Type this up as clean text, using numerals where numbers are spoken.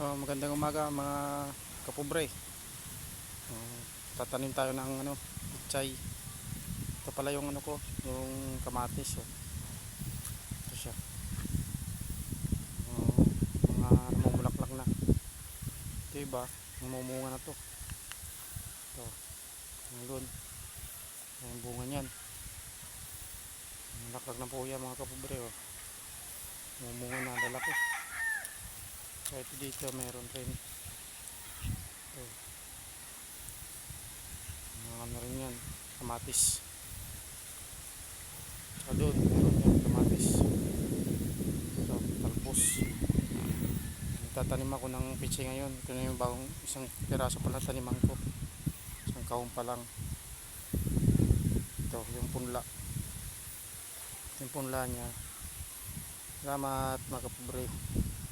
Magandang umaga mga kapobre. Tatanim tayo ng pichay. Ito pala yung ko, yung kamatis. Ito siya. Mga namumulaklak na. Ito iba, namumunga na to. Ito, doon. Yung bunga niyan. Namulaklak na po yan mga kapobre. Namumunga na, lalaki. Kahit dito meron rin. Ito. Ano rin yan, kamatis. Saka doon meron yan, kamatis. Ito, talbos. Tatanim ako ng pichay ngayon. Ito na yung bagong isang piraso pala taniman ko, isang kahon pa lang. Ito yung punla, yung punla nya. Salamat mga kapobre.